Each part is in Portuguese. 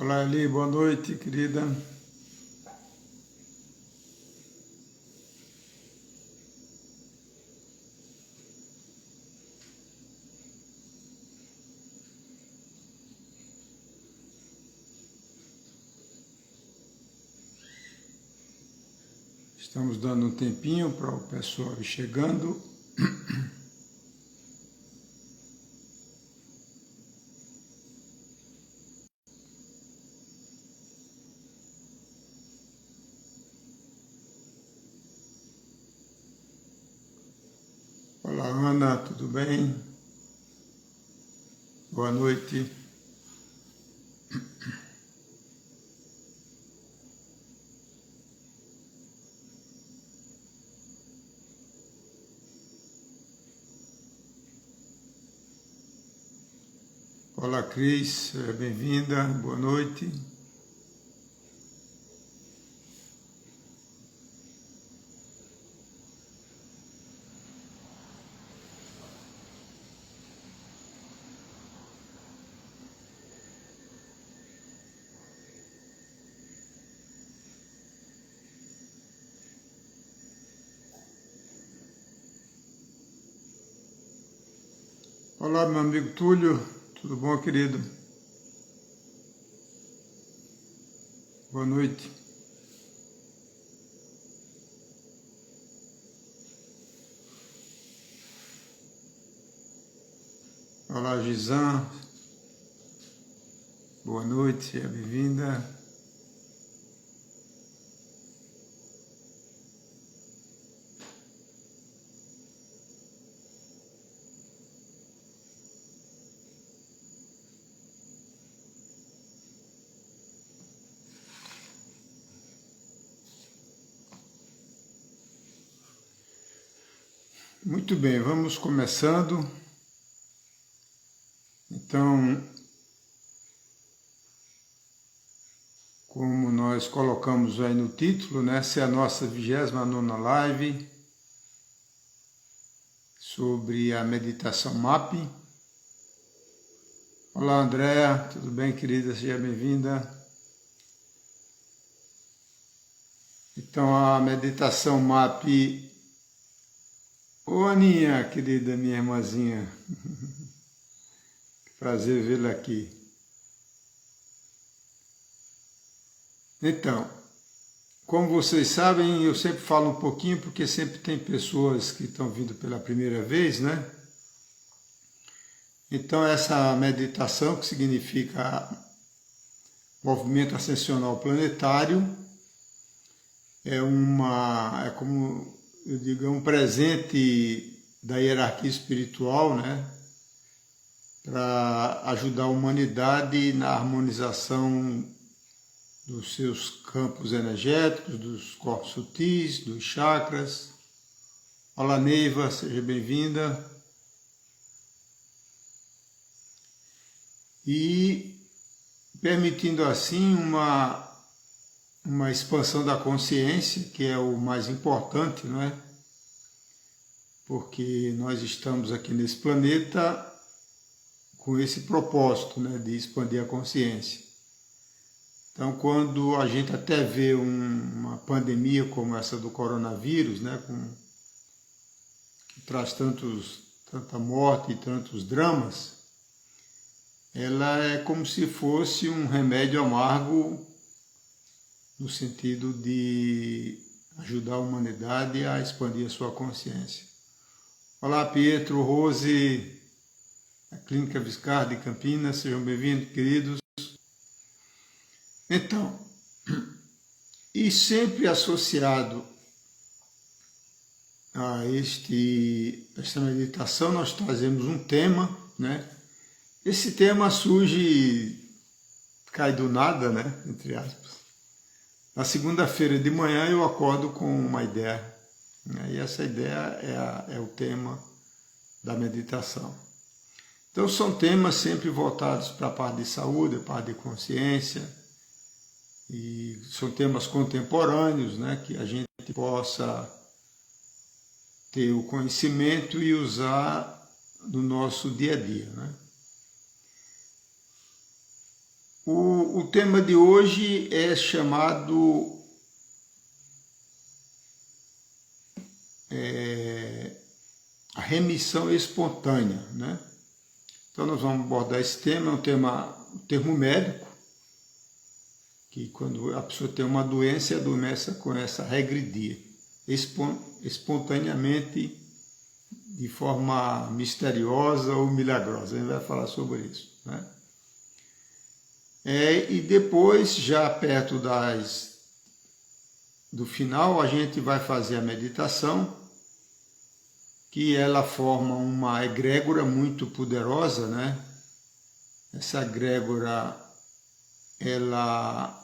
Olá, Eli, boa noite, querida. Estamos dando um tempinho para o pessoal ir chegando. Olá, Ana, tudo bem? Boa noite. Olá, Cris, bem-vinda, boa noite. Olá, meu amigo Túlio, tudo bom, querido? Boa noite. Olá, Gisan, boa noite, seja bem-vinda. Muito bem, vamos começando. Então, como nós colocamos aí no título, né, essa é a nossa 29ª live sobre a meditação MAP. Olá, Andréa, tudo bem, querida? Seja bem-vinda. Então, a meditação MAP... Ô, Aninha, querida, minha irmãzinha, prazer vê-la aqui. Então, como vocês sabem, eu sempre falo um pouquinho, porque sempre tem pessoas que estão vindo pela primeira vez, né? Então, essa meditação, que significa movimento ascensional planetário, é como eu digo, é um presente da hierarquia espiritual, né? Para ajudar a humanidade na harmonização dos seus campos energéticos, dos corpos sutis, dos chakras. Olá, Neiva, seja bem-vinda. E permitindo assim uma expansão da consciência, que é o mais importante, não é? Porque nós estamos aqui nesse planeta com esse propósito, né, de expandir a consciência. Então, quando a gente até vê uma pandemia como essa do coronavírus, né, que traz tanta morte e tantos dramas, ela é como se fosse um remédio amargo no sentido de ajudar a humanidade a expandir a sua consciência. Olá, Pietro, Rose, a Clínica Viscar de Campinas, sejam bem-vindos, queridos. Então, e sempre associado a esta meditação, nós trazemos um tema, né? Esse tema surge, cai do nada, né? Entre aspas. Na segunda-feira de manhã eu acordo com uma ideia, né? E essa ideia é o tema da meditação. Então são temas sempre voltados para a parte de saúde, a parte de consciência, e são temas contemporâneos, né? Que a gente possa ter o conhecimento e usar no nosso dia a dia, né? O tema de hoje é chamado a remissão espontânea, né? Então nós vamos abordar esse tema, é um termo médico, que quando a pessoa tem uma doença, a doença começa a regredir espontaneamente, de forma misteriosa ou milagrosa. A gente vai falar sobre isso, né? E depois, já perto do final, a gente vai fazer a meditação, que ela forma uma egrégora muito poderosa, né? Essa egrégora, ela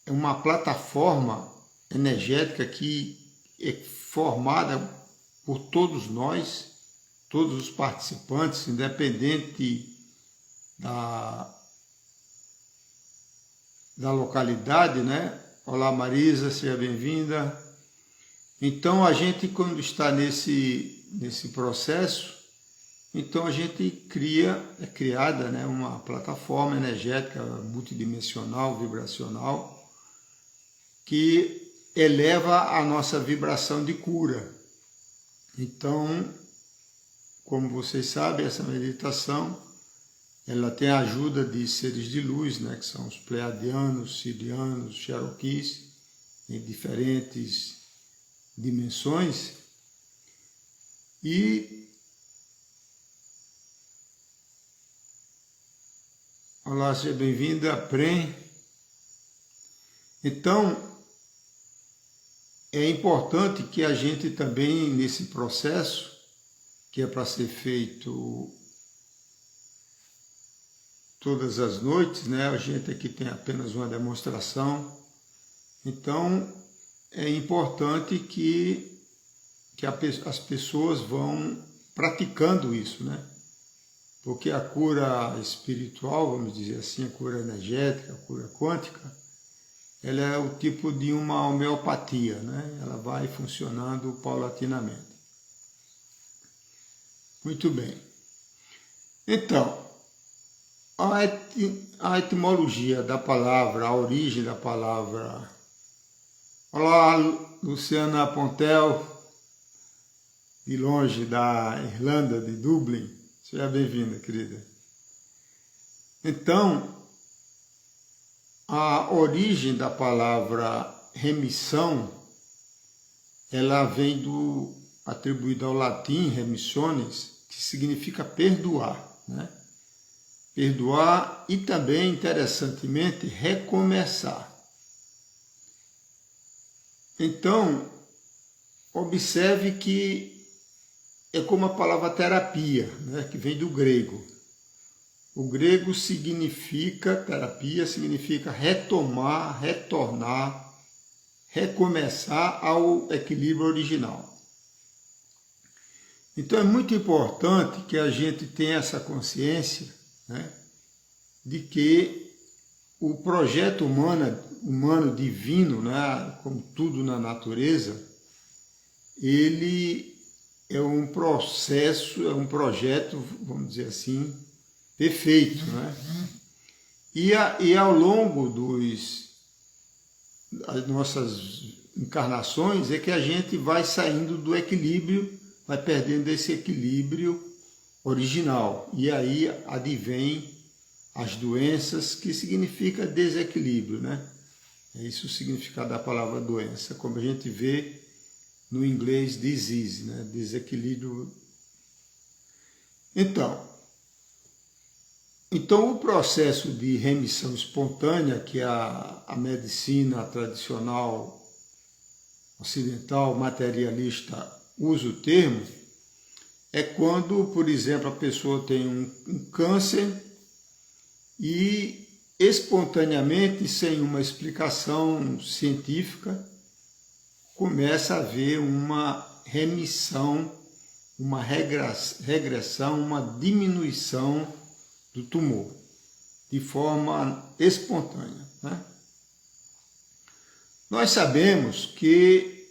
é uma plataforma energética que é formada por todos nós, todos os participantes, independente da localidade, né? Olá Marisa, seja bem-vinda. Então a gente, quando está nesse processo, então a gente é criada, né, uma plataforma energética multidimensional, vibracional, que eleva a nossa vibração de cura. Então, como vocês sabem, essa meditação ela tem a ajuda de seres de luz, né, que são os pleiadianos, sirianos, cherokees, em diferentes dimensões. E olá, seja bem-vinda, Prem. Então, é importante que a gente também, nesse processo, que é para ser feito todas as noites, né? A gente aqui tem apenas uma demonstração. Então, é importante que as pessoas vão praticando isso, né? Porque a cura espiritual, vamos dizer assim, a cura energética, a cura quântica, ela é o tipo de uma homeopatia, né? Ela vai funcionando paulatinamente. Muito bem. Então, a etimologia da palavra, a origem da palavra. Olá, Luciana Pontel, de longe, da Irlanda, de Dublin. Seja bem-vinda, querida. Então, a origem da palavra remissão, ela vem atribuída ao latim, remissiones, que significa perdoar, né? Perdoar e também, interessantemente, recomeçar. Então, observe que é como a palavra terapia, né, que vem do grego. O grego terapia significa retomar, retornar, recomeçar ao equilíbrio original. Então é muito importante que a gente tenha essa consciência, né, de que o projeto humano divino, né, como tudo na natureza, ele é um processo, é um projeto, vamos dizer assim, perfeito, né? E ao longo das nossas encarnações é que a gente vai saindo do equilíbrio, vai perdendo esse equilíbrio original. E aí advém as doenças, que significa desequilíbrio, né? É isso o significado da palavra doença, como a gente vê no inglês disease, né? Desequilíbrio. Então o processo de remissão espontânea, que a medicina tradicional ocidental materialista usa o termo, é quando, por exemplo, a pessoa tem um câncer e espontaneamente, sem uma explicação científica, começa a haver uma remissão, uma regressão, uma diminuição do tumor, de forma espontânea, né? Nós sabemos que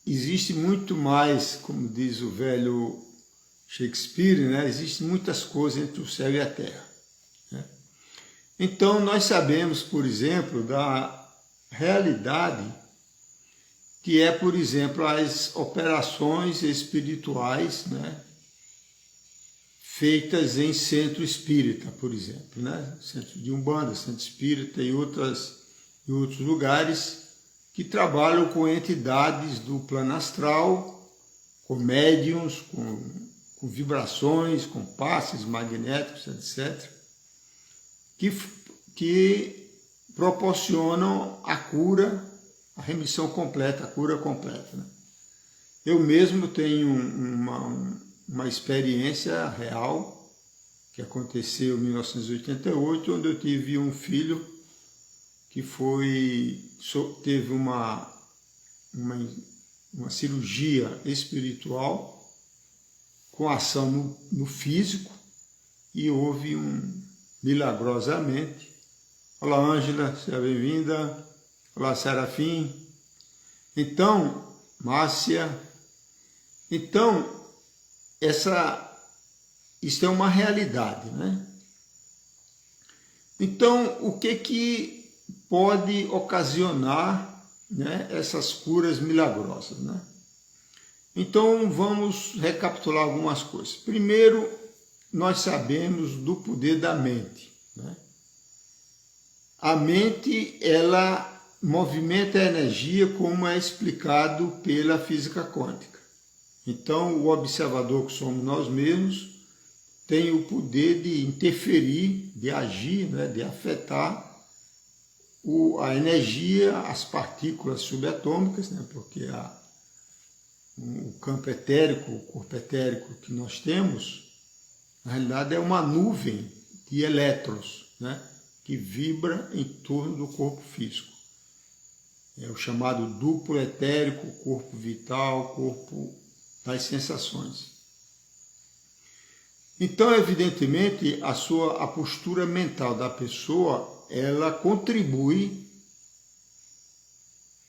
existe muito mais, como diz o velho Shakespeare, né? Existem muitas coisas entre o céu e a terra, né? Então, nós sabemos, por exemplo, da realidade que é, por exemplo, as operações espirituais, né, feitas em centro espírita, por exemplo, né, centro de Umbanda, centro espírita e outros lugares que trabalham com entidades do plano astral, com médiums, com vibrações, com passes magnéticos, etc., que proporcionam a cura, a remissão completa, a cura completa. Né? Eu mesmo tenho uma experiência real que aconteceu em 1988, onde eu tive um filho que teve uma cirurgia espiritual com ação no físico e houve milagrosamente. Olá, Ângela, seja bem-vinda. Olá, Serafim. Então, Márcia. Então, isso é uma realidade, né? Então, o que pode ocasionar, né, essas curas milagrosas, né? Então, vamos recapitular algumas coisas. Primeiro, nós sabemos do poder da mente, né? A mente, ela movimenta a energia como é explicado pela física quântica. Então, o observador que somos nós mesmos tem o poder de interferir, de agir, né, de afetar a energia, as partículas subatômicas, né, porque o campo etérico, o corpo etérico que nós temos, na realidade é uma nuvem de elétrons, né, que vibra em torno do corpo físico. É o chamado duplo etérico, corpo vital, corpo das sensações. Então, evidentemente, a postura mental da pessoa, ela contribui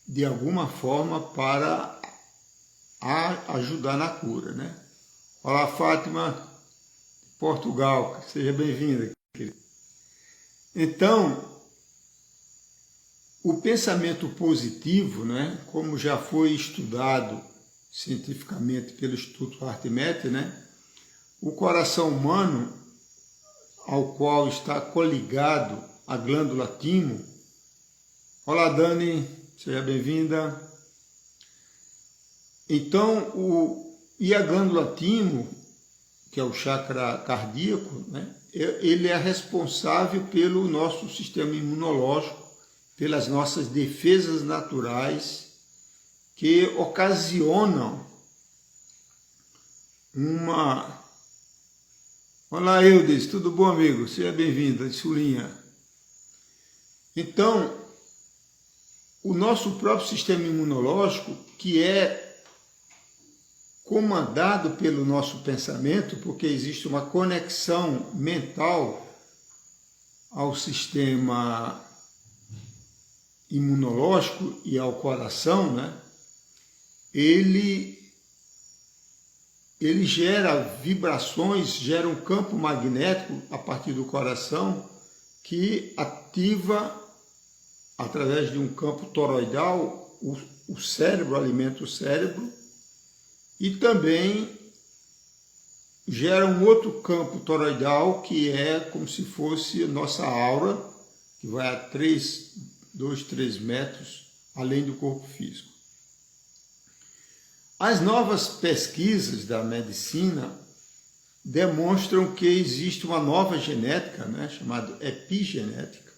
de alguma forma para ajudar na cura, né? Olá, Fátima, Portugal, seja bem-vinda, querida. Então, o pensamento positivo, né, como já foi estudado cientificamente pelo Instituto Artemete, né, o coração humano, ao qual está coligado a glândula timo. Olá, Dani, seja bem-vinda. Então, a glândula timo, que é o chakra cardíaco, né, ele é responsável pelo nosso sistema imunológico, pelas nossas defesas naturais, que ocasionam Olá, Eudes, tudo bom, amigo? Seja bem-vindo, Sulinha. Então, o nosso próprio sistema imunológico, que é comandado pelo nosso pensamento, porque existe uma conexão mental ao sistema imunológico e ao coração, né? Ele gera vibrações, gera um campo magnético a partir do coração que ativa, através de um campo toroidal, o cérebro, alimenta o cérebro, e também gera um outro campo toroidal que é como se fosse nossa aura, que vai a 2, 3 metros além do corpo físico. As novas pesquisas da medicina demonstram que existe uma nova genética, né, chamada epigenética,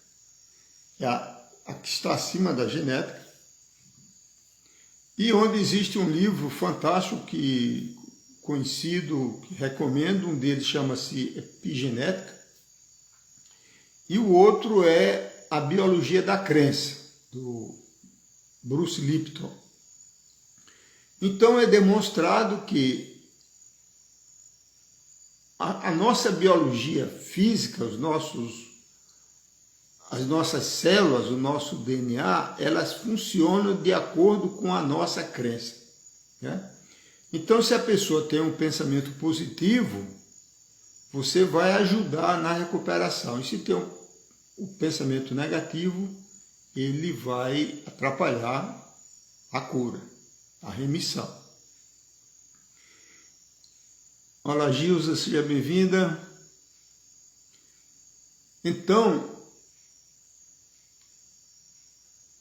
a que está acima da genética, e onde existe um livro fantástico conhecido, que recomendo, um deles chama-se Epigenética, e o outro é A Biologia da Crença, do Bruce Lipton. Então é demonstrado que a nossa biologia física, as nossas células, o nosso DNA, elas funcionam de acordo com a nossa crença, né? Então, se a pessoa tem um pensamento positivo, você vai ajudar na recuperação. E se tem o pensamento negativo ele vai atrapalhar a cura, a remissão. Olá, Gilza, seja bem-vinda. Então,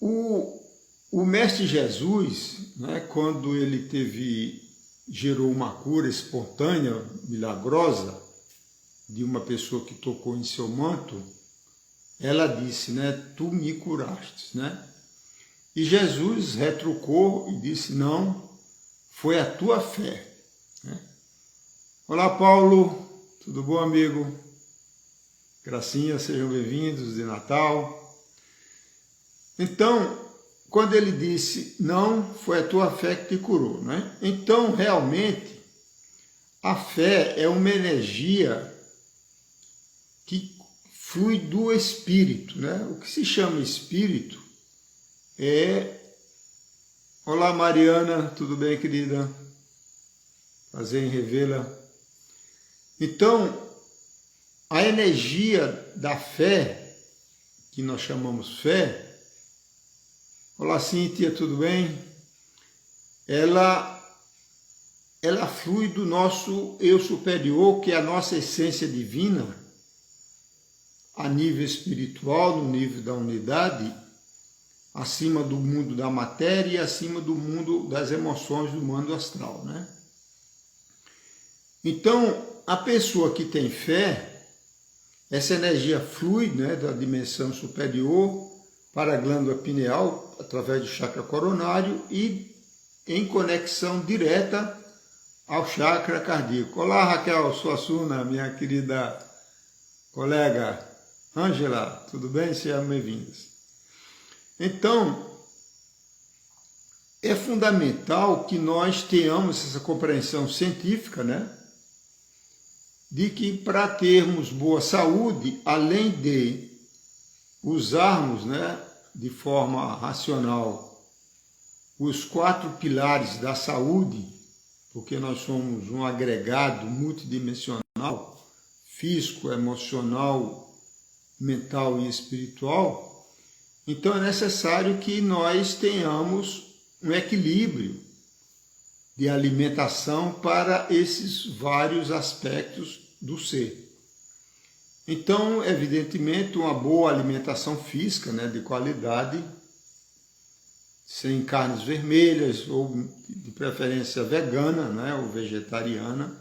o Mestre Jesus, né, quando ele gerou uma cura espontânea, milagrosa, de uma pessoa que tocou em seu manto, ela disse, né, tu me curaste, né? E Jesus retrucou e disse, não, foi a tua fé. Né? Olá, Paulo, tudo bom, amigo? Gracinha, sejam bem-vindos de Natal. Então, quando ele disse, não, foi a tua fé que te curou, né? Então, realmente, a fé é uma energia que flui do Espírito, né? O que se chama Espírito é... Olá, Mariana, tudo bem, querida? Prazer em revê-la. Então, a energia da fé, que nós chamamos fé, olá, Cíntia, tudo bem? Ela flui do nosso eu superior, que é a nossa essência divina, a nível espiritual, no nível da unidade, acima do mundo da matéria e acima do mundo das emoções, do mundo astral, né? Então, a pessoa que tem fé, essa energia flui, né, da dimensão superior para a glândula pineal, através do chakra coronário e em conexão direta ao chakra cardíaco. Olá, Raquel Suassuna, minha querida colega Ângela, tudo bem? Sejam bem-vindos. Então, é fundamental que nós tenhamos essa compreensão científica, né? De que para termos boa saúde, além de usarmos, né, de forma racional os 4 pilares da saúde, porque nós somos um agregado multidimensional, físico, emocional, mental e espiritual, então é necessário que nós tenhamos um equilíbrio de alimentação para esses vários aspectos do ser. Então, evidentemente, uma boa alimentação física, né, de qualidade, sem carnes vermelhas, ou de preferência vegana, né, ou vegetariana.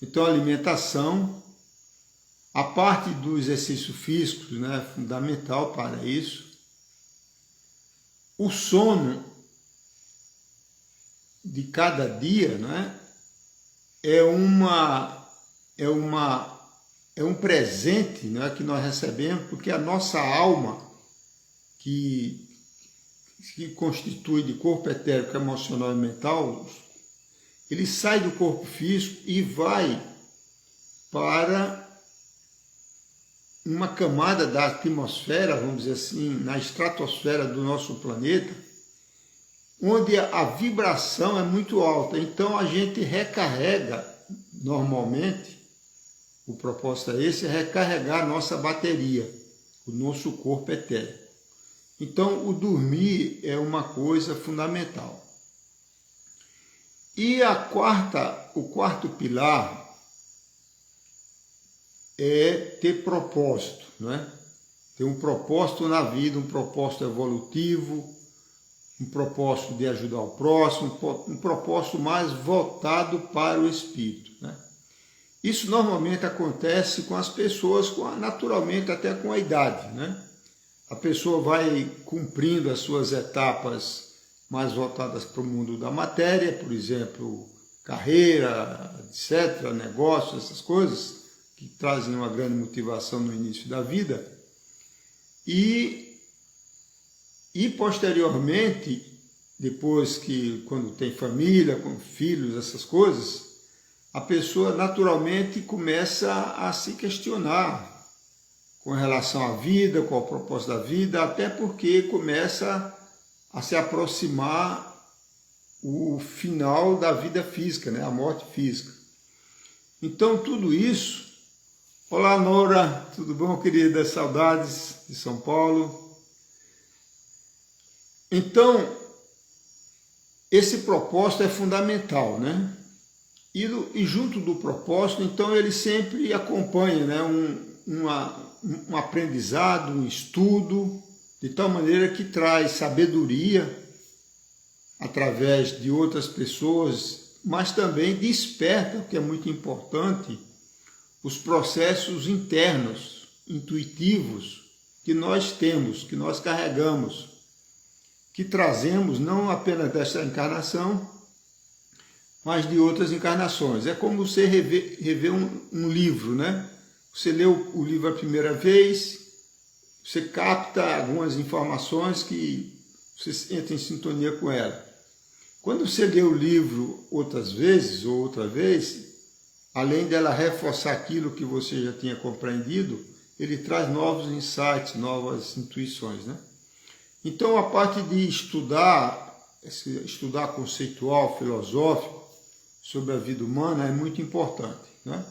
Então, a alimentação, a parte do exercício físico, né, é fundamental para isso. O sono de cada dia, né, é um presente, né, que nós recebemos, porque a nossa alma, que constitui de corpo etérico, emocional e mental, ele sai do corpo físico e vai para uma camada da atmosfera, vamos dizer assim, na estratosfera do nosso planeta, onde a vibração é muito alta. Então a gente recarrega, normalmente, o propósito é esse, é recarregar a nossa bateria, o nosso corpo etérico. Então o dormir é uma coisa fundamental. E o quarto pilar é ter propósito, né? Ter um propósito na vida, um propósito evolutivo, um propósito de ajudar o próximo, um propósito mais voltado para o espírito, né? Isso normalmente acontece com as pessoas, naturalmente até com a idade, né? A pessoa vai cumprindo as suas etapas mais voltadas para o mundo da matéria, por exemplo, carreira, etc., negócios, essas coisas, que trazem uma grande motivação no início da vida, e posteriormente, depois que, quando tem família, com filhos, essas coisas, a pessoa naturalmente começa a se questionar com relação à vida, com o propósito da vida, até porque começa a se aproximar o final da vida física, né? A morte física. Então, tudo isso Olá, Nora, tudo bom, querida? Saudades de São Paulo. Então, esse propósito é fundamental, né? E junto do propósito, então, ele sempre acompanha, né? um aprendizado, um estudo, de tal maneira que traz sabedoria através de outras pessoas, mas também desperta, o que é muito importante, os processos internos, intuitivos, que nós temos, que nós carregamos, que trazemos não apenas desta encarnação, mas de outras encarnações. É como você rever um livro, né? Você leu o livro a primeira vez, você capta algumas informações que você entra em sintonia com ela. Quando você lê o livro outras vezes ou outra vez, além dela reforçar aquilo que você já tinha compreendido, ele traz novos insights, novas intuições, né? Então, a parte de estudar conceitual, filosófico, sobre a vida humana é muito importante, né?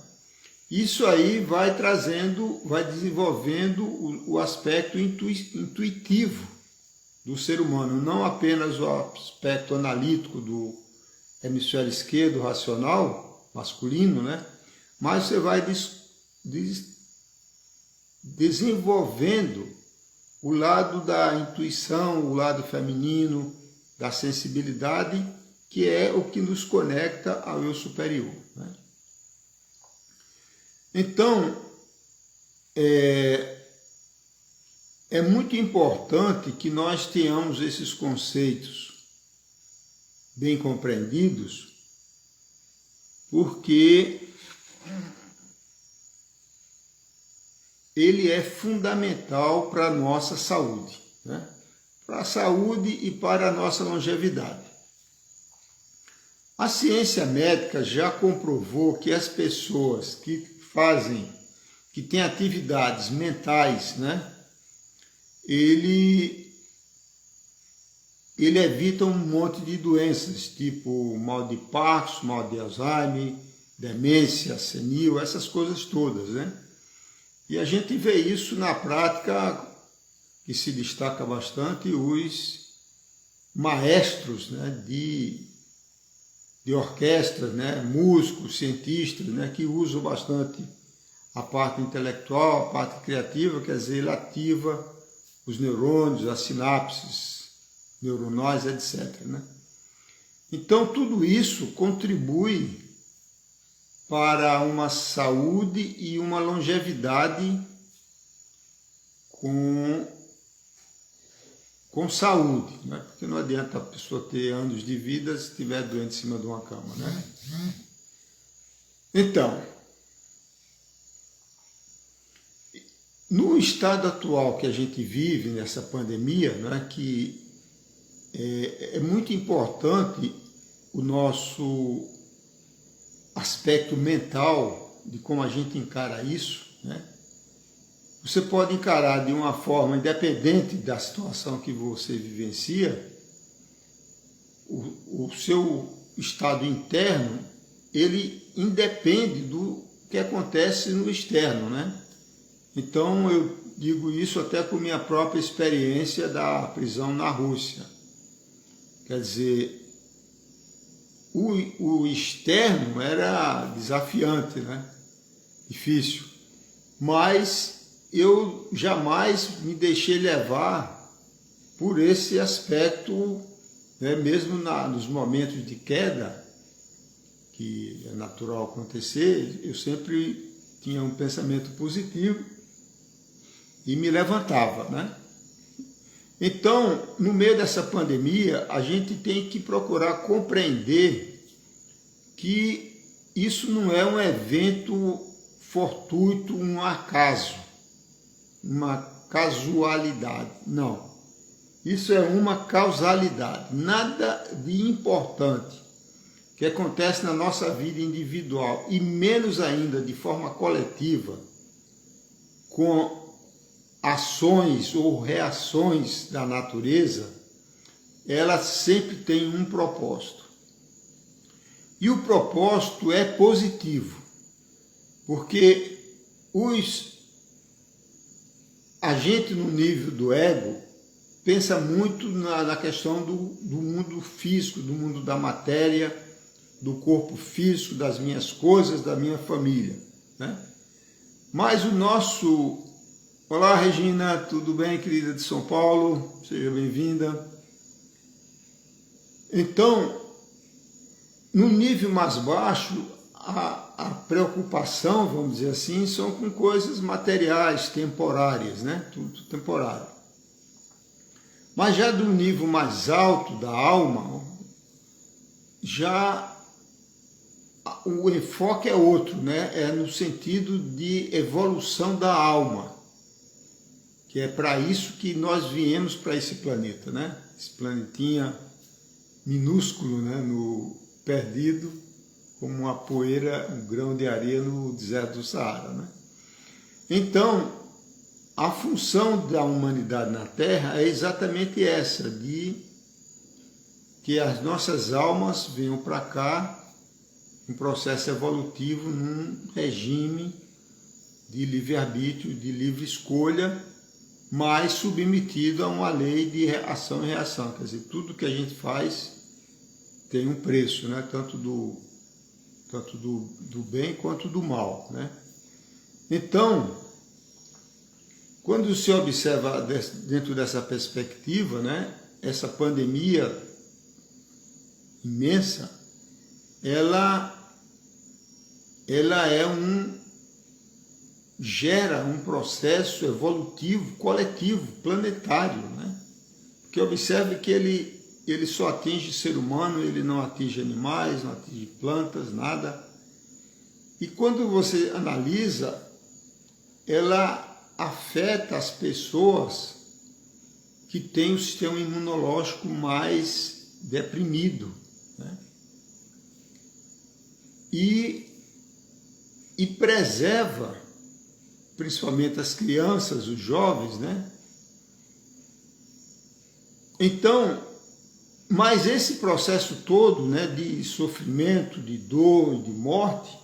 Isso aí vai trazendo, vai desenvolvendo o aspecto intuitivo do ser humano, não apenas o aspecto analítico do hemisfério esquerdo, racional, masculino, né? Mas você vai desenvolvendo o lado da intuição, o lado feminino, da sensibilidade, que é o que nos conecta ao eu superior, né? Então, é muito importante que nós tenhamos esses conceitos bem compreendidos, porque ele é fundamental para a nossa saúde, né? Para a saúde e para a nossa longevidade. A ciência médica já comprovou que as pessoas que têm atividades mentais, né, ele evita um monte de doenças, tipo mal de Parkinson, mal de Alzheimer, demência senil, essas coisas todas, né? E a gente vê isso na prática, que se destaca bastante, os maestros, né, de orquestras, né, músicos, cientistas, né, que usam bastante a parte intelectual, a parte criativa, quer dizer, ele ativa os neurônios, as sinapses neuronais, etc., né? Então, tudo isso contribui para uma saúde e uma longevidade com saúde, né? Porque não adianta a pessoa ter anos de vida se estiver doente em cima de uma cama, né? Então, no estado atual que a gente vive, nessa pandemia, né, que é muito importante o nosso aspecto mental de como a gente encara isso, né? Você pode encarar de uma forma independente da situação que você vivencia, o seu estado interno, ele independe do que acontece no externo, né? Então eu digo isso até por minha própria experiência da prisão na Rússia. Quer dizer, o externo era desafiante, né? Difícil, mas eu jamais me deixei levar por esse aspecto, né? Mesmo nos momentos de queda, que é natural acontecer, eu sempre tinha um pensamento positivo e me levantava, né? Então, no meio dessa pandemia, a gente tem que procurar compreender que isso não é um evento fortuito, um acaso, uma casualidade, não. Isso é uma causalidade. Nada de importante que acontece na nossa vida individual, e menos ainda de forma coletiva, com ações ou reações da natureza, ela sempre tem um propósito. E o propósito é positivo, porque a gente no nível do ego pensa muito na questão do mundo físico, do mundo da matéria, do corpo físico, das minhas coisas, da minha família, né? Mas o nosso... Olá, Regina, tudo bem, querida de São Paulo? Seja bem-vinda. Então, no nível mais baixo, a preocupação, vamos dizer assim, são com coisas materiais, temporárias, né? Tudo temporário. Mas já do nível mais alto da alma, já o enfoque é outro, né? É no sentido de evolução da alma, que é para isso que nós viemos para esse planeta, né? Esse planetinha minúsculo, né? Perdido como uma poeira, um grão de areia no deserto do Saara, né? Então, a função da humanidade na Terra é exatamente essa, de que as nossas almas venham para cá, um processo evolutivo num regime de livre-arbítrio, de livre escolha, mas submetido a uma lei de ação e reação. Quer dizer, tudo que a gente faz tem um preço, né? Tanto do bem quanto do mal, né? Então, quando se observa dentro dessa perspectiva, né, essa pandemia imensa, ela gera um processo evolutivo, coletivo, planetário, né? Porque observe que ele só atinge ser humano, ele não atinge animais, não atinge plantas, nada. E quando você analisa, ela afeta as pessoas que têm o sistema imunológico mais deprimido, né? E preserva, principalmente as crianças, os jovens, né? Então, mas esse processo todo, né, de sofrimento, de dor e de morte,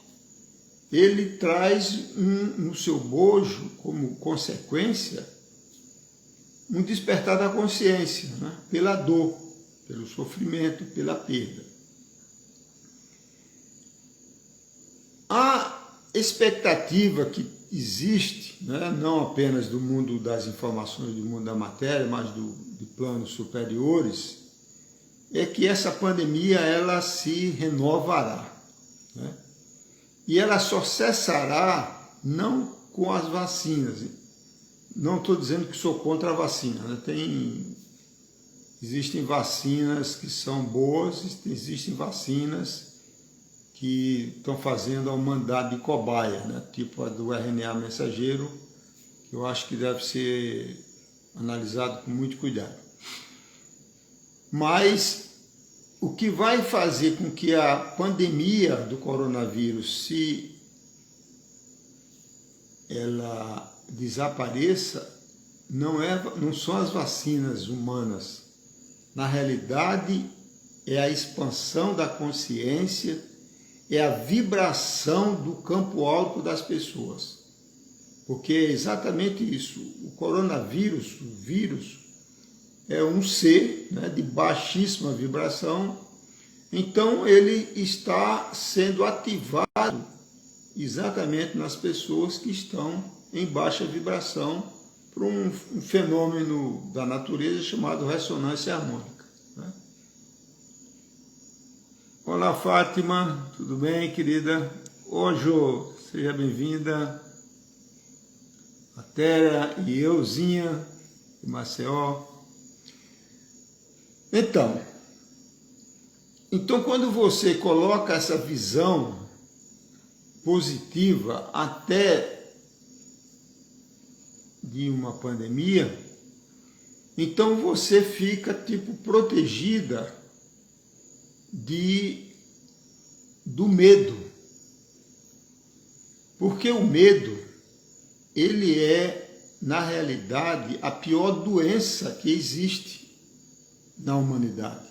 ele traz no seu bojo, como consequência, um despertar da consciência, né, pela dor, pelo sofrimento, pela perda. A expectativa que existe, né, não apenas do mundo das informações, do mundo da matéria, mas de planos superiores, é que essa pandemia ela se renovará, né? E ela só cessará não com as vacinas. Não estou dizendo que sou contra a vacina, né? Existem vacinas que são boas, existem vacinas que estão fazendo a humanidade de cobaia, né? Tipo a do RNA mensageiro, que eu acho que deve ser analisado com muito cuidado. Mas o que vai fazer com que a pandemia do coronavírus ela desapareça não são as vacinas humanas. Na realidade, é a expansão da consciência, é a vibração do campo alto das pessoas. Porque é exatamente isso. O coronavírus, o vírus, é um ser, né, de baixíssima vibração, então ele está sendo ativado exatamente nas pessoas que estão em baixa vibração por um fenômeno da natureza chamado ressonância harmônica, né? Olá, Fátima, tudo bem, querida? Ô, Jô, seja bem-vinda. A Téria e euzinha de Maceió. Então, quando você coloca essa visão positiva até de uma pandemia, então você fica tipo protegida do medo. Porque o medo, ele é, na realidade, a pior doença que existe na humanidade.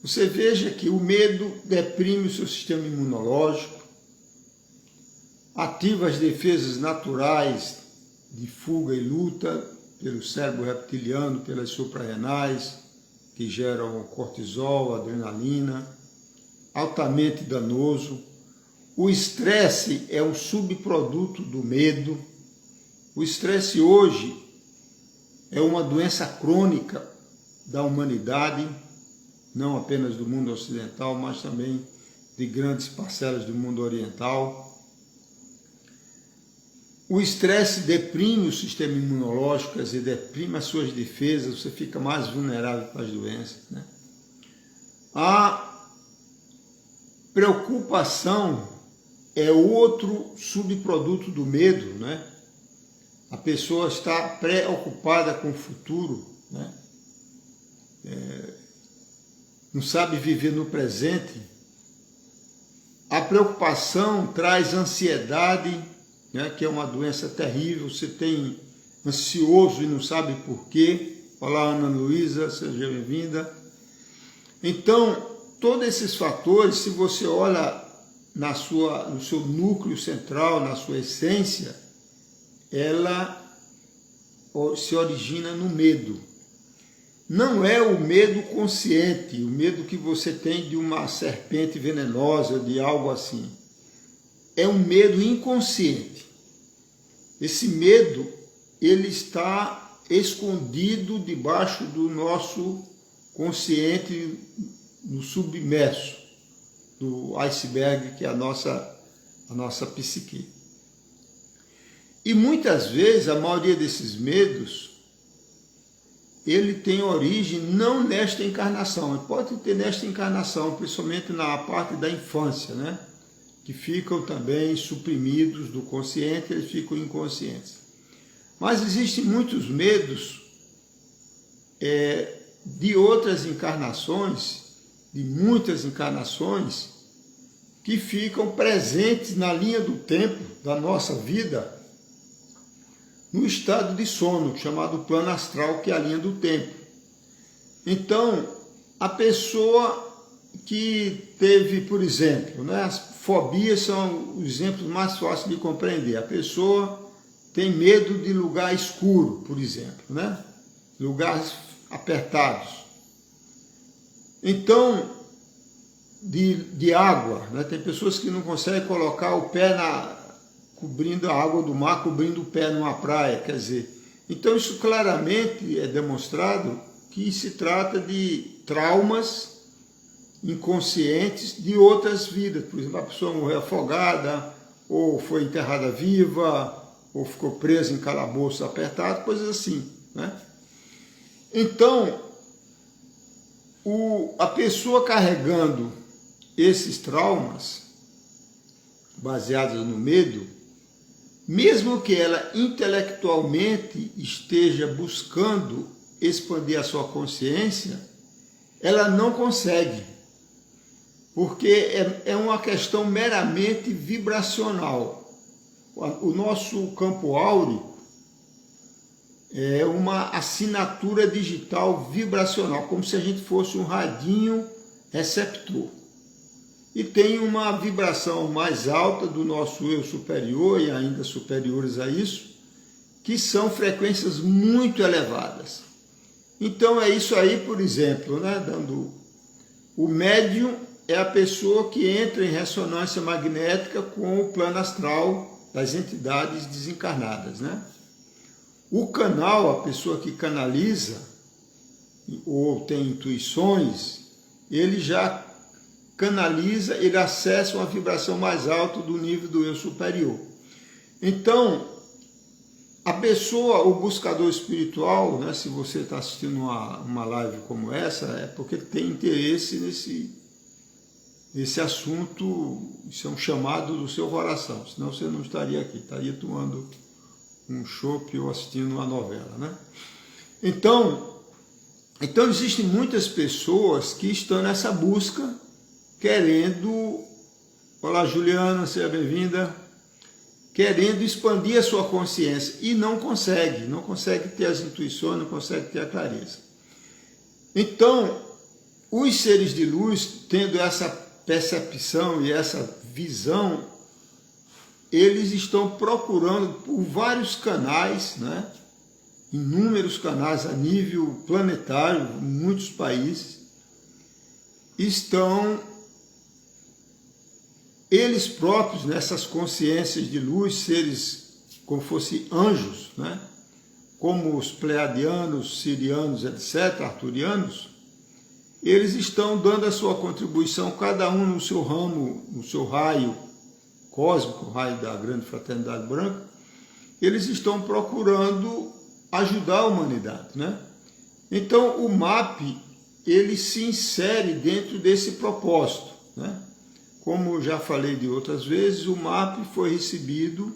Você veja que o medo deprime o seu sistema imunológico, ativa as defesas naturais de fuga e luta pelo cérebro reptiliano, pelas suprarrenais, que geram cortisol, adrenalina, altamente danoso. O estresse é um subproduto do medo. O estresse hoje é uma doença crônica da humanidade, não apenas do mundo ocidental, mas também de grandes parcelas do mundo oriental. O estresse deprime o sistema imunológico, quer dizer, deprime as suas defesas, você fica mais vulnerável para as doenças, né? A preocupação é outro subproduto do medo, né? A pessoa está preocupada com o futuro, né? Não sabe viver no presente. A preocupação traz ansiedade, né, que é uma doença terrível. Você tem ansioso e não sabe por quê. Olá, Ana Luísa, seja bem-vinda. Então, todos esses fatores, se você olha no seu núcleo central, na sua essência, ela se origina no medo. Não é o medo consciente, o medo que você tem de uma serpente venenosa, de algo assim. É um medo inconsciente. Esse medo, ele está escondido debaixo do nosso consciente, no submerso do iceberg, que é a nossa psique. E muitas vezes, a maioria desses medos, ele tem origem não nesta encarnação, ele pode ter nesta encarnação, principalmente na parte da infância, né? Que ficam também suprimidos do consciente, eles ficam inconscientes. Mas existem muitos medos de outras encarnações, de muitas encarnações, que ficam presentes na linha do tempo da nossa vida, no estado de sono, chamado plano astral, que é a linha do tempo. Então, a pessoa que teve, por exemplo, né, as fobias são os exemplos mais fáceis de compreender. A pessoa tem medo de lugar escuro, por exemplo, né? Lugares apertados. Então, de água, né? Tem pessoas que não conseguem colocar o pé cobrindo a água do mar, cobrindo o pé numa praia, quer dizer. Então, isso claramente é demonstrado que se trata de traumas inconscientes de outras vidas. Por exemplo, a pessoa morreu afogada, ou foi enterrada viva, ou ficou presa em calabouço apertado, coisas assim, né? Então, a pessoa carregando esses traumas, baseados no medo, mesmo que ela intelectualmente esteja buscando expandir a sua consciência, ela não consegue, porque é uma questão meramente vibracional. O nosso campo áureo é uma assinatura digital vibracional, como se a gente fosse um radinho receptor. E tem uma vibração mais alta do nosso eu superior e ainda superiores a isso, que são frequências muito elevadas. Então é isso aí, por exemplo, né? O médium é a pessoa que entra em ressonância magnética com o plano astral das entidades desencarnadas, né? O canal, a pessoa que canaliza ou tem intuições, ele já canaliza, ele acessa uma vibração mais alta do nível do eu superior. Então, a pessoa, o buscador espiritual, né, se você está assistindo uma live como essa, é porque tem interesse nesse assunto, isso é um chamado do seu coração, senão você não estaria aqui, estaria tomando um chopp ou assistindo uma novela, né? Então existem muitas pessoas que estão nessa busca, querendo, olá Juliana, seja bem-vinda, querendo expandir a sua consciência e não consegue ter as intuições, não consegue ter a clareza. Então, os seres de luz, tendo essa percepção e essa visão eles estão procurando por vários canais, né? Inúmeros canais a nível planetário, em muitos países, estão eles próprios, nessas consciências de luz, seres como fossem anjos, né? Como os pleiadianos, sirianos, etc., arturianos, eles estão dando a sua contribuição, cada um no seu ramo, no seu raio cósmico, o raio da grande fraternidade branca. Eles estão procurando ajudar a humanidade, né? Então o MAP, ele se insere dentro desse propósito, né? Como já falei de outras vezes, o MAP foi recebido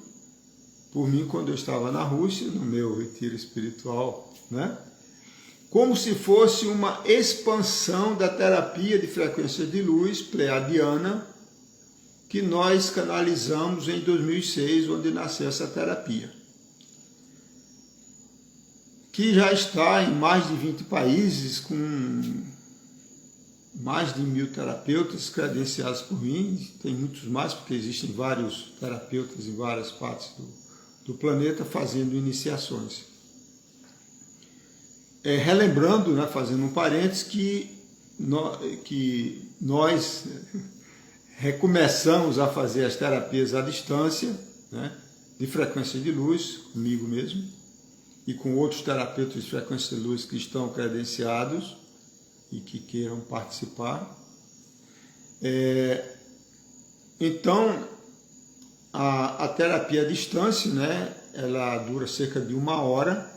por mim quando eu estava na Rússia, no meu retiro espiritual, né? Como se fosse uma expansão da terapia de frequência de luz pleiadiana que nós canalizamos em 2006, onde nasceu essa terapia, que já está em mais de 20 países, com mais de 1000 terapeutas credenciados por mim. Tem muitos mais, porque existem vários terapeutas em várias partes do planeta fazendo iniciações. Relembrando, né, fazendo um parênteses, que nós recomeçamos a fazer as terapias à distância, né, de frequência de luz, comigo mesmo, e com outros terapeutas de frequência de luz que estão credenciados e que queiram participar. Então, a terapia à distância, né, ela dura cerca de 1 hora.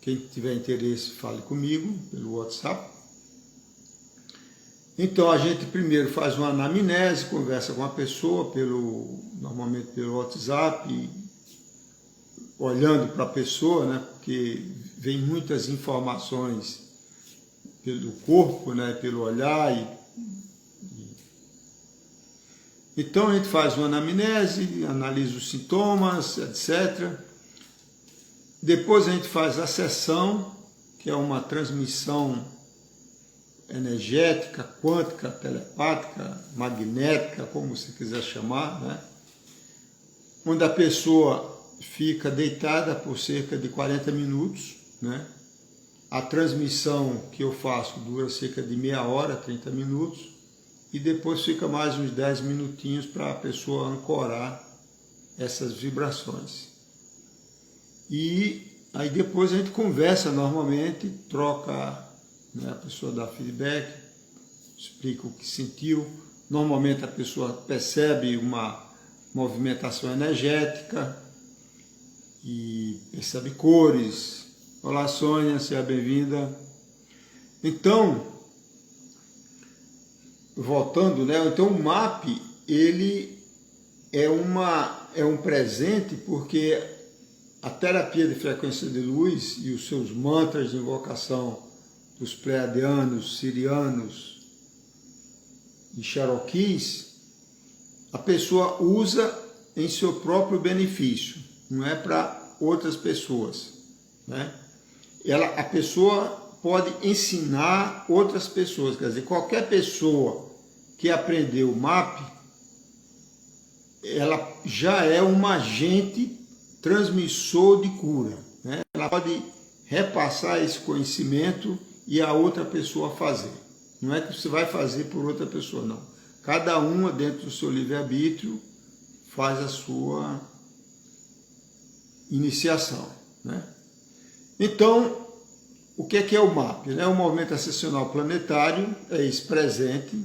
Quem tiver interesse, fale comigo pelo WhatsApp. Então, a gente primeiro faz uma anamnese, conversa com a pessoa, normalmente pelo WhatsApp, olhando para a pessoa, né, porque vem muitas informações pelo corpo, né, pelo olhar. Então, a gente faz uma anamnese, analisa os sintomas, etc. Depois a gente faz a sessão, que é uma transmissão energética, quântica, telepática, magnética, como você quiser chamar, né? Onde a pessoa fica deitada por cerca de 40 minutos, né? A transmissão que eu faço dura cerca de meia hora, 30 minutos, e depois fica mais uns 10 minutinhos para a pessoa ancorar essas vibrações. E aí depois a gente conversa normalmente, troca, né, a pessoa dá feedback, explica o que sentiu. Normalmente a pessoa percebe uma movimentação energética e percebe cores. Olá, Sônia, seja bem-vinda. Então, voltando, né? Então o MAP, ele é um presente, porque a terapia de frequência de luz e os seus mantras de invocação dos pleiadianos, sirianos e cherokees, a pessoa usa em seu próprio benefício, não é para outras pessoas, né? A pessoa pode ensinar outras pessoas, quer dizer, qualquer pessoa que aprendeu o MAP, ela já é um agente transmissor de cura, né? Ela pode repassar esse conhecimento e a outra pessoa fazer. Não é que você vai fazer por outra pessoa, não. Cada uma, dentro do seu livre-arbítrio, faz a sua iniciação, né? Então, o que é o MAP? É um movimento ascensional planetário, é esse presente,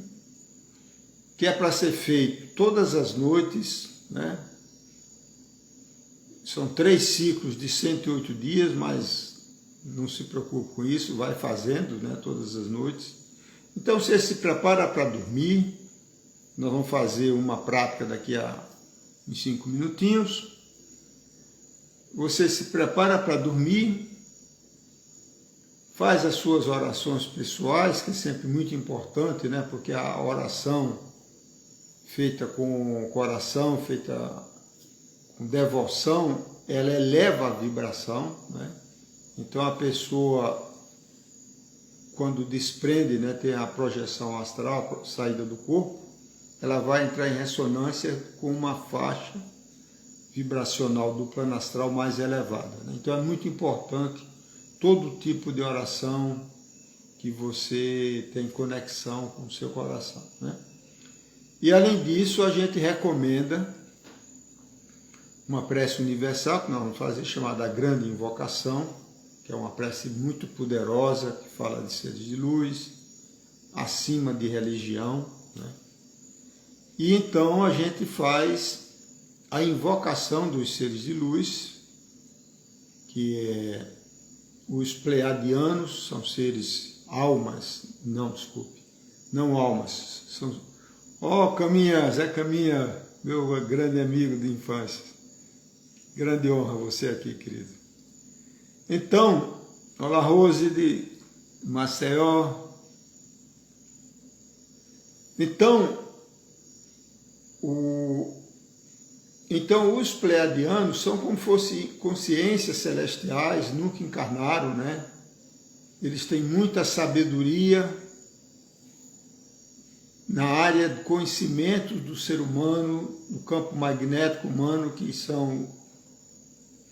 que é para ser feito todas as noites, né? São 3 ciclos de 108 dias, mas não se preocupe com isso, vai fazendo, né, todas as noites. Então você se prepara para dormir. Nós vamos fazer uma prática daqui a 5 minutinhos. Você se prepara para dormir, faz as suas orações pessoais, que é sempre muito importante, né, porque a oração feita com o coração, feita com devoção, ela eleva a vibração, né? Então a pessoa, quando desprende, né, tem a projeção astral, a saída do corpo, ela vai entrar em ressonância com uma faixa vibracional do plano astral mais elevada, né? Então é muito importante todo tipo de oração que você tem conexão com o seu coração, né? E além disso, a gente recomenda uma prece universal, que nós vamos fazer, chamada Grande Invocação, que é uma prece muito poderosa, que fala de seres de luz, acima de religião, né? E então a gente faz a invocação dos seres de luz, que é os pleiadianos, são seres almas, não almas, são... Caminha, Zé Caminha, meu grande amigo de infância, grande honra você aqui, querido. Então, olá Rose de Maceió. Então, os pleiadianos são como fossem consciências celestiais, nunca encarnaram, né? Eles têm muita sabedoria na área de conhecimento do ser humano, do campo magnético humano, que são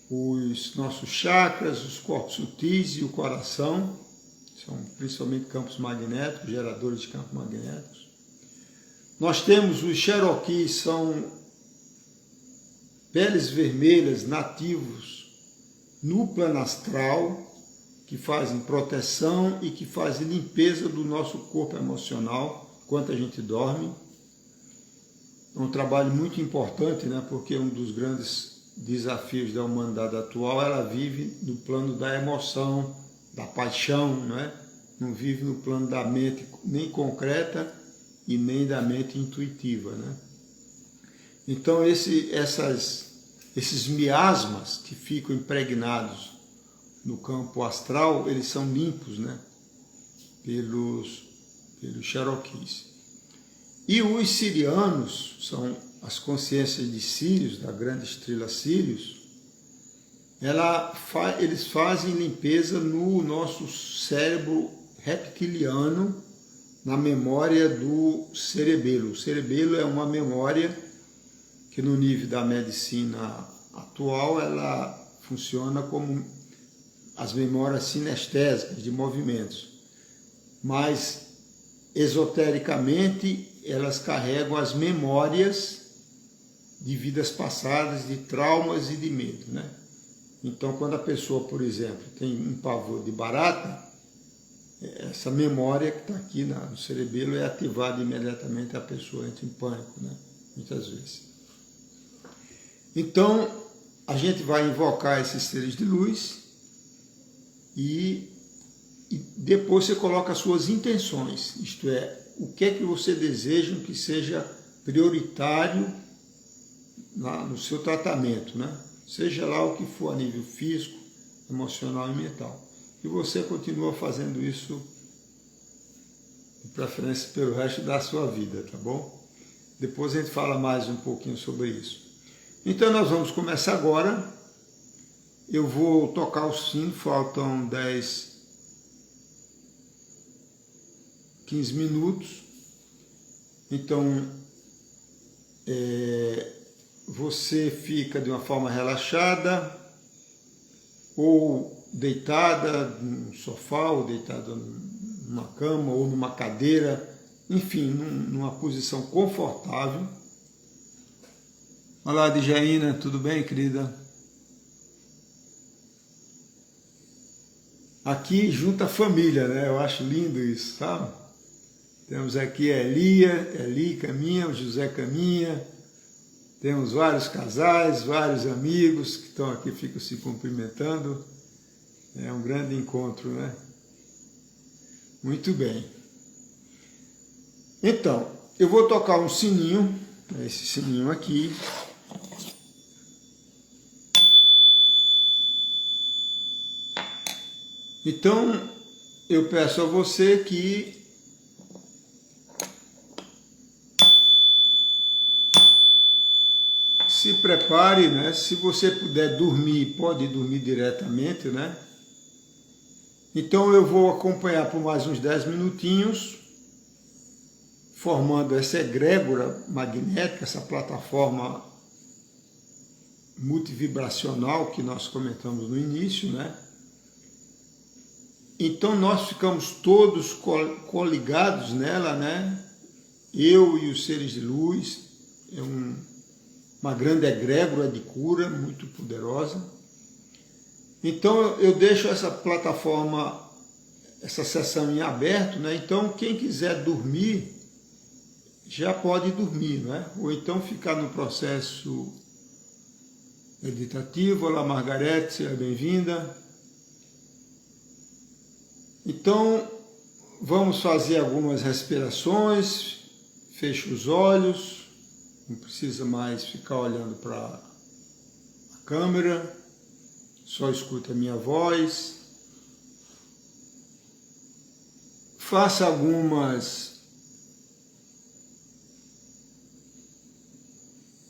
os nossos chakras, os corpos sutis e o coração. São principalmente campos magnéticos, geradores de campos magnéticos. Nós temos os Cherokees, são peles vermelhas nativos no plano astral, que fazem proteção e que fazem limpeza do nosso corpo emocional enquanto a gente dorme. É um trabalho muito importante, né? Porque um dos grandes desafios da humanidade atual, ela vive no plano da emoção, da paixão, né? Não vive no plano da mente nem concreta e nem da mente intuitiva, né? Então esses miasmas que ficam impregnados no campo astral, eles são limpos, né? pelos Cherokees. E os sirianos, são as consciências de Sírios, da grande estrela Sírios, eles fazem limpeza no nosso cérebro reptiliano, na memória do cerebelo. O cerebelo é uma memória que no nível da medicina atual ela funciona como as memórias sinestésicas de movimentos, mas esotericamente elas carregam as memórias de vidas passadas, de traumas e de medo, né? Então, quando a pessoa, por exemplo, tem um pavor de barata, essa memória que está aqui no cerebelo é ativada imediatamente, a pessoa entra em pânico, né? Muitas vezes. Então, a gente vai invocar esses seres de luz e depois você coloca as suas intenções, isto é, o que é que você deseja que seja prioritário no seu tratamento, né? Seja lá o que for a nível físico, emocional e mental. E você continua fazendo isso, de preferência, pelo resto da sua vida, tá bom? Depois a gente fala mais um pouquinho sobre isso. Então nós vamos começar agora. Eu vou tocar o sino, faltam 15 minutos. Então, você fica de uma forma relaxada, ou deitada no sofá, ou deitada numa cama, ou numa cadeira, enfim, numa posição confortável. Olá, Djaína, tudo bem, querida? Aqui junta a família, né? Eu acho lindo isso, sabe? Temos aqui a Eli Caminha, o José Caminha, temos vários casais, vários amigos que estão aqui, ficam se cumprimentando. É um grande encontro, né? Muito bem. Então, eu vou tocar um sininho, esse sininho aqui. Então, eu peço a você que se prepare, né? Se você puder dormir, pode dormir diretamente, né? Então eu vou acompanhar por mais uns 10 minutinhos, formando essa egrégora magnética, essa plataforma multivibracional que nós comentamos no início, né? Então nós ficamos todos coligados nela, né? Eu e os seres de luz, é uma grande egrégora de cura, muito poderosa. Então eu deixo essa plataforma, essa sessão em aberto, né? Então quem quiser dormir, já pode dormir, né? Ou então ficar no processo meditativo. Olá, Margarete, seja bem-vinda. Então, vamos fazer algumas respirações, feche os olhos, não precisa mais ficar olhando para a câmera, só escuta a minha voz. Faça algumas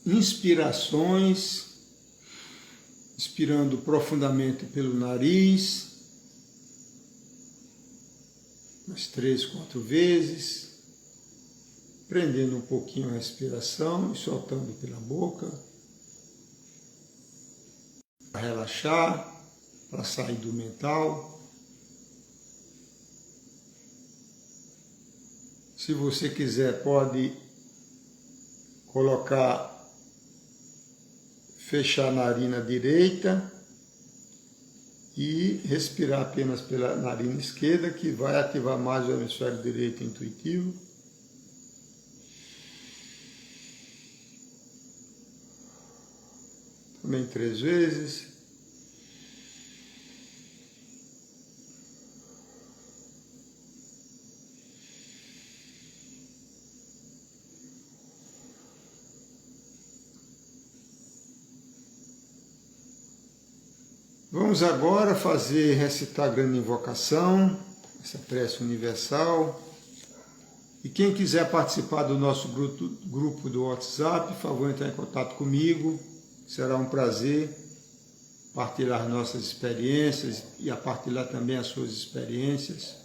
inspirações, inspirando profundamente pelo nariz, umas 3, 4 vezes, prendendo um pouquinho a respiração e soltando pela boca, para relaxar, para sair do mental. Se você quiser, pode fechar a narina direita e respirar apenas pela narina esquerda, que vai ativar mais o hemisfério direito intuitivo. Também 3 vezes. Vamos agora recitar a grande invocação, essa prece universal. E quem quiser participar do nosso grupo do WhatsApp, por favor, entrar em contato comigo. Será um prazer partilhar nossas experiências e a partilhar também as suas experiências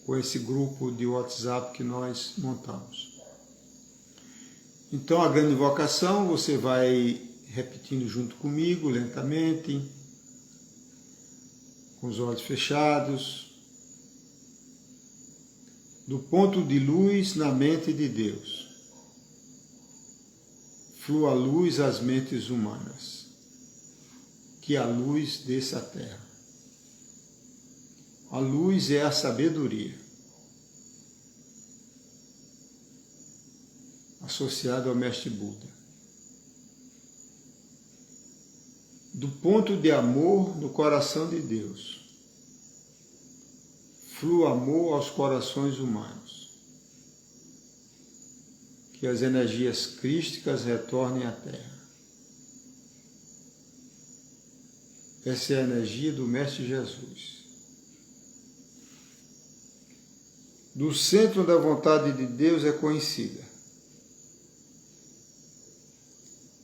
com esse grupo de WhatsApp que nós montamos. Então, a grande invocação, você vai repetindo junto comigo, lentamente, com os olhos fechados. Do ponto de luz na mente de Deus, flua a luz às mentes humanas, que a luz desça à terra. A luz é a sabedoria, associada ao Mestre Buda. Do ponto de amor no coração de Deus, flua amor aos corações humanos, que as energias crísticas retornem à Terra. Essa é a energia do Mestre Jesus. Do centro da vontade de Deus é conhecida.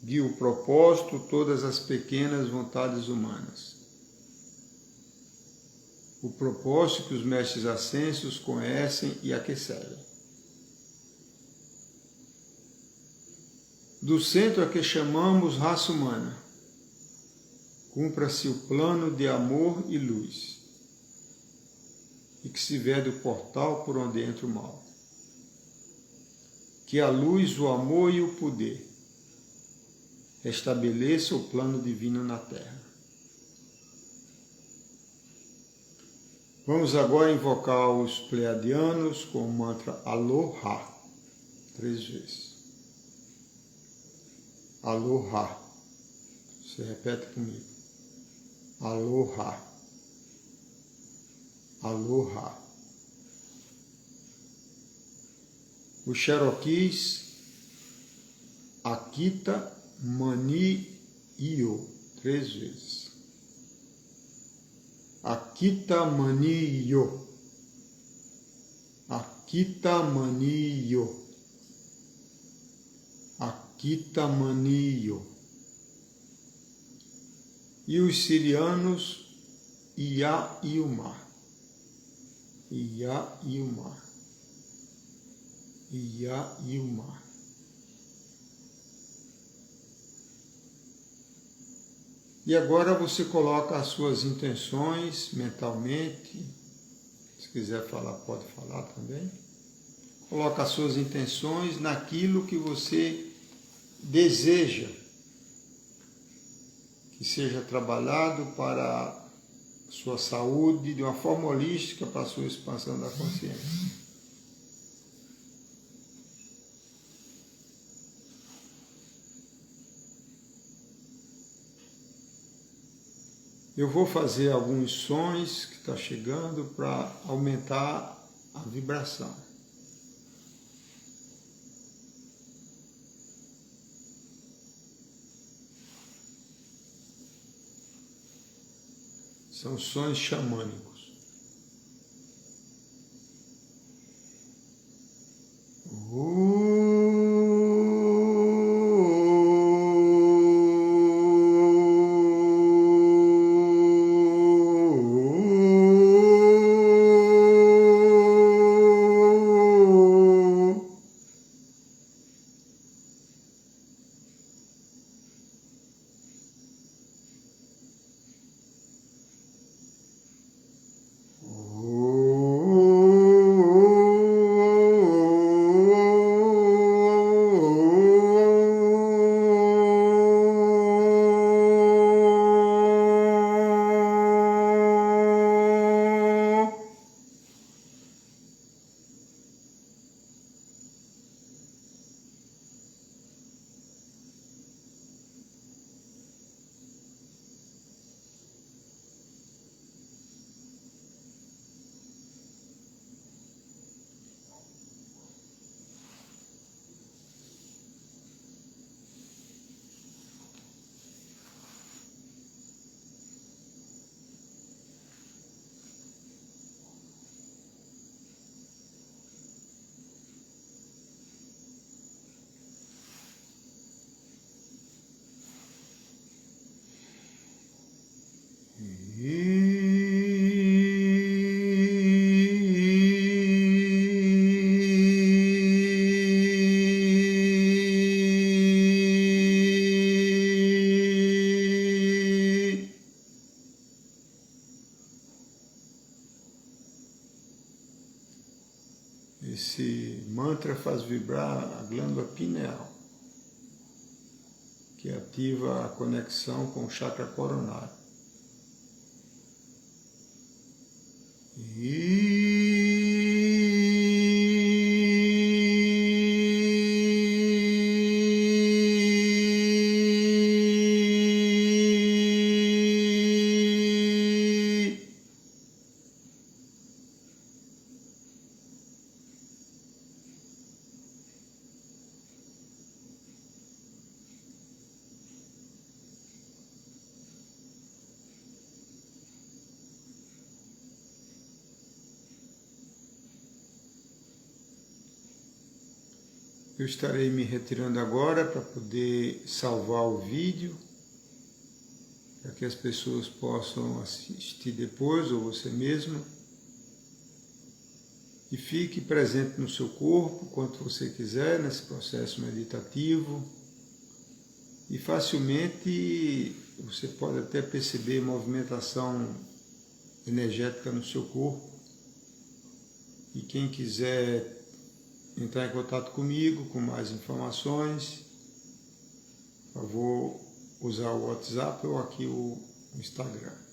Guia o propósito todas as pequenas vontades humanas. O propósito que os mestres ascensos conhecem e a que servem. Do centro a que chamamos raça humana, cumpra-se o plano de amor e luz, e que se vede o portal por onde entra o mal. Que a luz, o amor e o poder estabeleça o plano divino na Terra. Vamos agora invocar os pleiadianos com o mantra Aloha, 3 vezes. Aloha. Você repete comigo. Aloha. Aloha. Os Cherokees, Akita Mani Io, 3 vezes. Akita Mani Io. Akita Mani Io. Akita Mani Io. E os sirianos, Ia e o mar. Ia e o mar. Iailma. E agora você coloca as suas intenções mentalmente. Se quiser falar, pode falar também. Coloca as suas intenções naquilo que você deseja que seja trabalhado para a sua saúde, de uma forma holística, para a sua expansão da consciência. Eu vou fazer alguns sons que estão chegando para aumentar a vibração. São sons xamânicos. Esse mantra faz vibrar a glândula pineal, que ativa a conexão com o chakra coronário. Eu estarei me retirando agora para poder salvar o vídeo, para que as pessoas possam assistir depois, ou você mesmo. E fique presente no seu corpo, quanto você quiser, nesse processo meditativo. E facilmente você pode até perceber movimentação energética no seu corpo. E quem quiser entrar em contato comigo com mais informações, por favor, usar o WhatsApp ou aqui o Instagram.